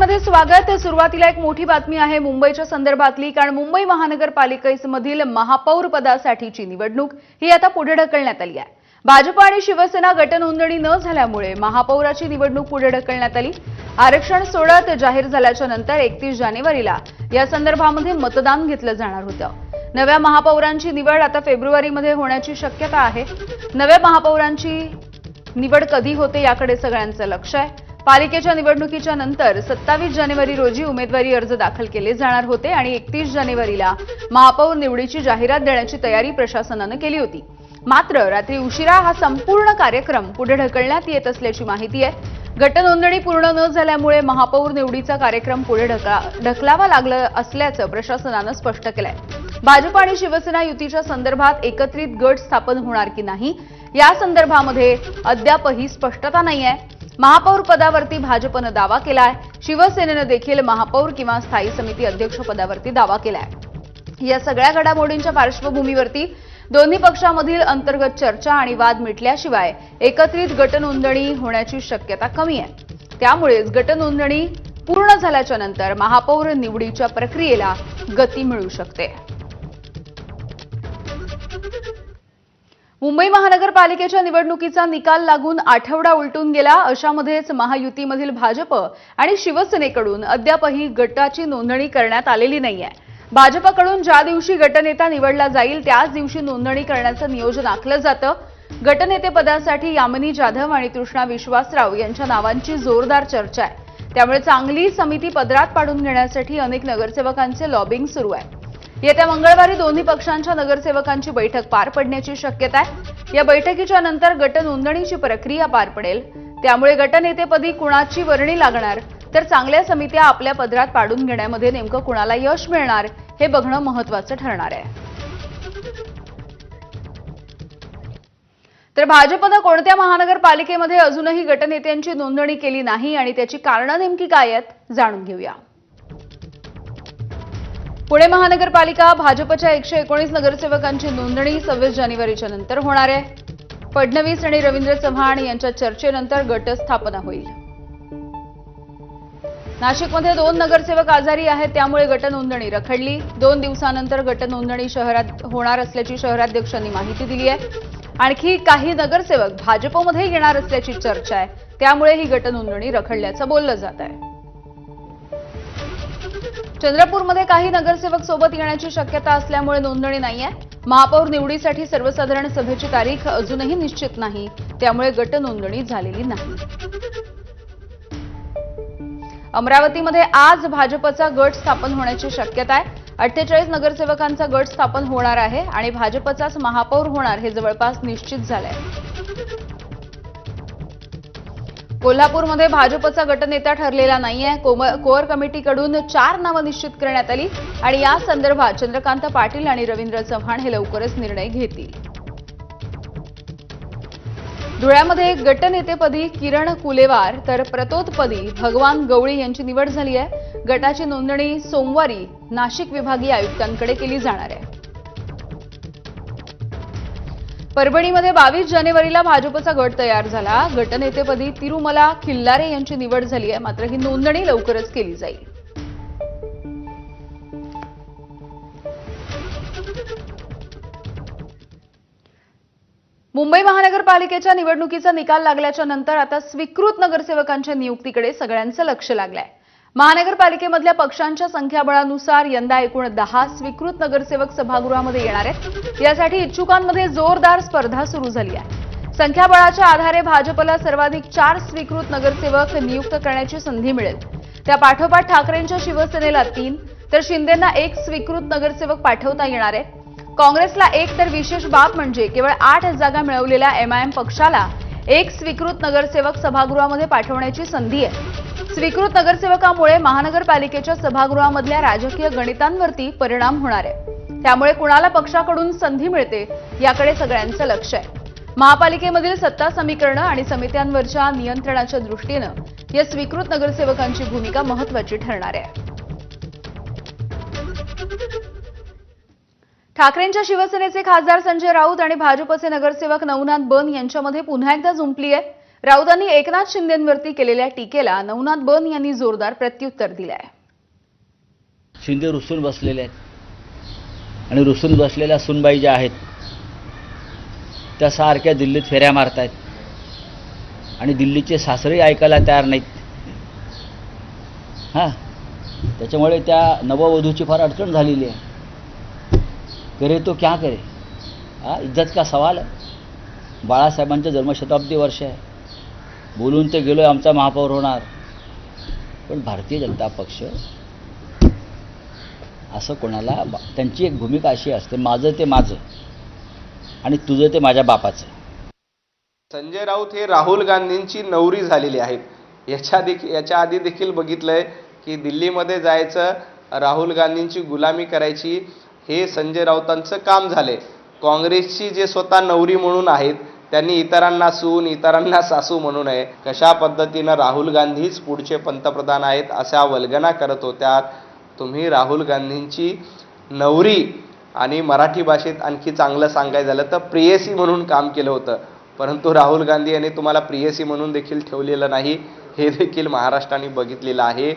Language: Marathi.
बुलेटिनमध्ये स्वागत। सुरुवातीला एक मोठी बातमी आहे मुंबईच्या संदर्भातली, कारण मुंबई महानगरपालिकेमधील महापौर पदासाठीची निवडणूक ही आता पुढे ढकलण्यात आली आहे। भाजप आणि शिवसेना गटनोंदणी न झाल्यामुळे महापौराची निवडणूक पुढे ढकलण्यात आली। आरक्षण सोडत जाहीर झाल्याच्या नंतर 31 जानेवारीला या संदर्भामध्ये मतदान घेतलं जाणार होतं। नव्या महापौरांची निवड आता फेब्रुवारीमध्ये होण्याची शक्यता आहे। नव्या महापौरांची निवड कधी होते याकडे सगळ्यांचं लक्ष आहे। पालिकेच्या निवडणुकीच्या नंतर 27 जानेवारी रोजी उमेदवारी अर्ज दाखल केले जाणार होते आणि 31 जानेवारीला महापौर निवडीची जाहिरात देण्याची तयारी प्रशासनाने केली होती। मात्र रात्री उशिरा हा संपूर्ण कार्यक्रम पुढे ढकलण्यात येत असल्याची माहिती आहे। गटनोंदणी पूर्ण न झाल्यामुळे महापौर निवडीचा कार्यक्रम पुढे ढकलावा लागला असल्याचं प्रशासनाने स्पष्ट केलंय। भाजप आणि शिवसेना युतीच्या संदर्भात एकत्रित गट स्थापन होणार की नाही या संदर्भामध्ये अद्यापही स्पष्टता नाहीये। महापौर पदावरती भाजपने दावा केलाय, शिवसेनेने देखील महापौर किंवा स्थायी समिती अध्यक्ष पदावरती दावा केलाय। या सगळ्या घडामोडींच्या पार्श्वभूमीवरती दोन्ही पक्षांमधील अंतर्गत चर्चा आणि वाद मिटल्याशिवाय एकत्रित गटनोंदणी होण्याची शक्यता कमी आहे। त्यामुळेच गटनोंदणी पूर्ण झाल्याच्या नंतर महापौर निवडीच्या प्रक्रियेला गती मिळू शकते। मुंबई महानगरपालिकेच्या निवडणुकीचा निकाल लागून आठवडा उलटून गेला, अशामध्येच महायुतीमधील भाजप आणि शिवसेनेकडून अद्यापही गटाची नोंदणी करण्यात आलेली नाहीये। भाजपकडून ज्या दिवशी गटनेता निवडला जाईल त्याच दिवशी नोंदणी करण्याचं नियोजन आखलं जातं। गटनेतेपदासाठी यामिनी जाधव आणि तृष्णा विश्वासराव यांच्या नावांची जोरदार चर्चा आहे। त्यामुळे चांगली समिती पदरात पाडून घेण्यासाठी अनेक नगरसेवकांचे लॉबिंग सुरू आहे। येत्या मंगळवारी दोन्ही पक्षांच्या नगरसेवकांची बैठक पार पडण्याची शक्यता आहे। या बैठकीच्या नंतर गटनोंदणीची प्रक्रिया पार पडेल। त्यामुळे गटनेतेपदी कुणाची वर्णी लागणार, तर चांगल्या समित्या आपल्या पदरात पाडून घेण्यामध्ये नेमकं कुणाला यश मिळणार हे बघणं महत्त्वाचं ठरणार आहे। तर भाजपने कोणत्या महानगरपालिकेमध्ये अजूनही गटनेत्यांची नोंदणी केली नाही आणि त्याची कारणं नेमकी काय आहेत जाणून घेऊया। पुणे महानगरपालिका भाजपच्या 119 नगरसेवकांची नोंदणी 26 जानेवारीच्या नंतर होणार आहे। फडणवीस आणि रवींद्र चव्हाण यांच्या चर्चेनंतर गट स्थापना होईल। नाशिकमध्ये 2 नगरसेवक आजारी आहेत, त्यामुळे गटनोंदणी रखडली। 2 दिवसानंतर गटनोंदणी शहरात होणार असल्याची शहराध्यक्षांनी माहिती दिली आहे। आणखी काही नगरसेवक भाजपमध्ये येणार असल्याची चर्चा आहे, त्यामुळे ही गटनोंदणी रखडल्याचं बोललं जात आहे। चंद्रपूरमध्ये काही नगरसेवक सोबत येण्याची शक्यता असल्यामुळे नोंदणी नाहीये। महापौर निवडीसाठी सर्वसाधारण सभेची तारीख अजूनही निश्चित नाही, त्यामुळे गटनोंदणी झालेली नाही। अमरावतीमध्ये आज भाजपचा गट स्थापन होण्याची शक्यता आहे। 48 नगरसेवकांचा गट स्थापन होणार आहे आणि भाजपचाच महापौर होणार हे जवळपास निश्चित झालंय। कोल्हापूरमध्ये भाजपचा गटनेता ठरलेला नाहीये। कोअर कमिटीकडून 4 नावं निश्चित करण्यात आली आणि या संदर्भात चंद्रकांत पाटील आणि रवींद्र चव्हाण हे लवकरच निर्णय घेतील। धुळ्यामध्ये गटनेतेपदी किरण कुलेवार तर प्रतोदपदी भगवान गवळी यांची निवड झाली आहे। गटाची नोंदणी सोमवारी नाशिक विभागीय आयुक्तांकडे केली जाणार आहे। परभणीमध्ये 22 जानेवारीला भाजपचा गट तयार झाला। गटनेतेपदी तिरुमला खिल्लारे यांची निवड झाली आहे, मात्र ही नोंदणी लवकरच केली जाईल। मुंबई महानगरपालिकेच्या निवडणुकीचा निकाल लागल्याच्या नंतर आता स्वीकृत नगरसेवकांच्या नियुक्तीकडे सगळ्यांचं लक्ष लागलंय। महानगरपालिकेमधल्या पक्षांच्या संख्याबळानुसार यंदा एकूण 10 स्वीकृत नगरसेवक सभागृहामध्ये येणार आहेत। यासाठी इच्छुकांमध्ये जोरदार स्पर्धा सुरू झाली आहे। संख्याबळाच्या आधारे भाजपला सर्वाधिक 4 स्वीकृत नगरसेवक नियुक्त करण्याची संधी मिळेल। त्या पाठोपाठ ठाकरेंच्या शिवसेनेला 3 तर शिंदेंना 1 स्वीकृत नगरसेवक पाठवता येणार आहे। काँग्रेसला 1 तर विशेष बाब म्हणजे केवळ 8 जागा मिळवलेल्या एमआयएम पक्षाला 1 स्वीकृत नगरसेवक सभागृहामध्ये पाठवण्याची संधी आहे। स्वीकृत नगरसेवकामुळे महानगरपालिकेच्या सभागृहामधल्या राजकीय गणितांवरती परिणाम होणार आहे। त्यामुळे कुणाला पक्षाकडून संधी मिळते याकडे सगळ्यांचं लक्ष आहे। महापालिकेमधील सत्ता समीकरणं आणि समित्यांवरच्या नियंत्रणाच्या दृष्टीनं या स्वीकृत नगरसेवकांची भूमिका महत्त्वाची ठरणार आहे। ठाकरेंच्या शिवसेनेचे खासदार संजय राऊत आणि भाजपचे नगरसेवक नवनाथ बन यांच्यामध्ये पुन्हा एकदा जुंपली आहे। राऊतांनी एकनाथ शिंदेंवरती केलेल्या टीकेला नवनाथ बन यांनी जोरदार प्रत्युत्तर दिले आहे. शिंदे रुसून बसलेले आहेत आणि रुसून बसलेल्या सुनबाई ज्या आहेत त्या सारख्या दिल्लीत फेऱ्या मारतायत आणि दिल्लीचे सासरे ऐकायला तयार नाहीत. त्याच्यामुळे त्या नववधूची फार अडचण झालेली आहे. करे तो क्या करे. इज्जत का सवाल आहे. बाळासाहेबांचं जन्मशताब्दी वर्ष आहे. बोलून ते गेलोय आमचा महापौर होणार. पण भारतीय जनता पक्ष असं कोणाला, त्यांची एक भूमिका अशी असते, माझं ते माझं आणि तुझं ते माझ्या बापाचं. संजय राऊत हे राहुल गांधींची नवरी झालेली आहेत. याच्या आधी देखील बघितलंय की दिल्लीमध्ये जायचं, राहुल गांधींची गुलामी करायची, हे संजय राऊतांचं काम झाले. काँग्रेसची जे स्वतः नवरी म्हणून आहेत त्यांनी इतरांना सून, इतरांना सासू म्हणू नये. कशा पद्धतीनं राहुल गांधीच पुढचे पंतप्रधान आहेत अशा वल्गना करत होत्या. तुम्ही राहुल गांधींची नवरी आणि मराठी भाषेत आणखी चांगलं सांगायचं झालं तर प्रेयसी म्हणून काम केलं होतं. परंतु राहुल गांधी यांनी तुम्हाला प्रेयसी म्हणून देखील ठेवलेलं नाही, हे देखील महाराष्ट्राने बघितलेलं आहे.